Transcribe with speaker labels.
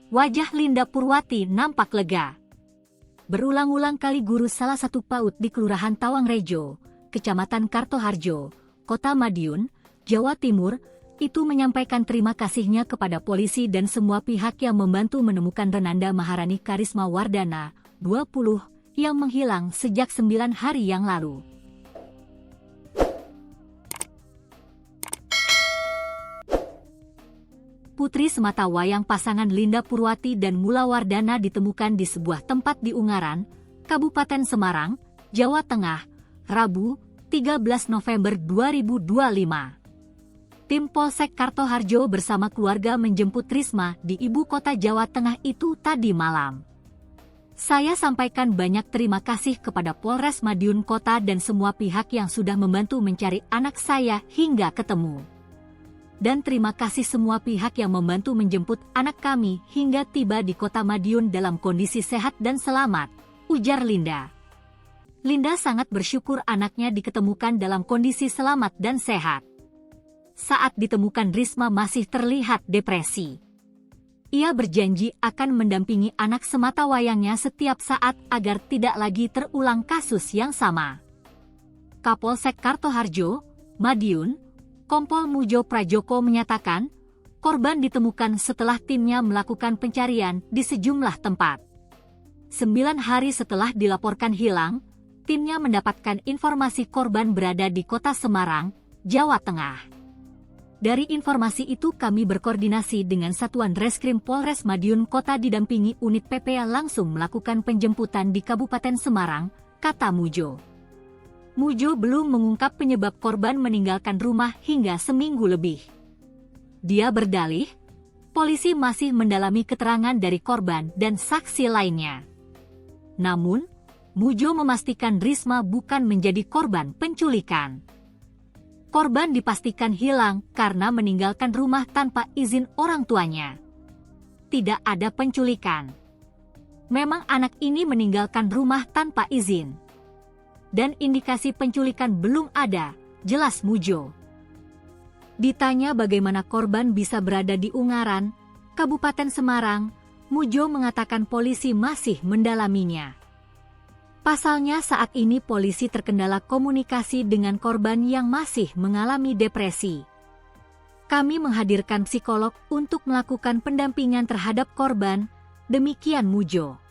Speaker 1: Wajah Linda Purwati nampak lega. Berulang-ulang kali guru salah satu PAUD di Kelurahan Tawangrejo, Kecamatan Kartoharjo, Kota Madiun, Jawa Timur, itu menyampaikan terima kasihnya kepada polisi dan semua pihak yang membantu menemukan Renanda Maharani Karisma Wardana, 20, yang menghilang sejak 9 hari yang lalu. Putri sematawayang pasangan Linda Purwati dan Mula Wardana ditemukan di sebuah tempat di Ungaran, Kabupaten Semarang, Jawa Tengah, Rabu, 13 November 2025. Tim Polsek Kartoharjo bersama keluarga menjemput Risma di ibu kota Jawa Tengah itu tadi malam. Saya sampaikan banyak terima kasih kepada Polres Madiun Kota dan semua pihak yang sudah membantu mencari anak saya hingga ketemu. Dan terima kasih semua pihak yang membantu menjemput anak kami hingga tiba di Kota Madiun dalam kondisi sehat dan selamat, ujar Linda. Linda sangat bersyukur anaknya diketemukan dalam kondisi selamat dan sehat. Saat ditemukan Risma masih terlihat depresi. Ia berjanji akan mendampingi anak sematawayangnya setiap saat agar tidak lagi terulang kasus yang sama. Kapolsek Kartoharjo, Madiun, Kompol Mujo Prajoko menyatakan, korban ditemukan setelah timnya melakukan pencarian di sejumlah tempat. 9 hari setelah dilaporkan hilang, timnya mendapatkan informasi korban berada di Kota Semarang, Jawa Tengah. Dari informasi itu kami berkoordinasi dengan Satuan Reskrim Polres Madiun Kota didampingi unit PPA langsung melakukan penjemputan di Kabupaten Semarang, kata Mujo. Mujo belum mengungkap penyebab korban meninggalkan rumah hingga seminggu lebih. Dia berdalih, polisi masih mendalami keterangan dari korban dan saksi lainnya. Namun, Mujo memastikan Risma bukan menjadi korban penculikan. Korban dipastikan hilang karena meninggalkan rumah tanpa izin orang tuanya. Tidak ada penculikan. Memang anak ini meninggalkan rumah tanpa izin. Dan indikasi penculikan belum ada, jelas Mujo. Ditanya bagaimana korban bisa berada di Ungaran, Kabupaten Semarang, Mujo mengatakan polisi masih mendalaminya. Pasalnya saat ini polisi terkendala komunikasi dengan korban yang masih mengalami depresi. Kami menghadirkan psikolog untuk melakukan pendampingan terhadap korban, demikian Mujo.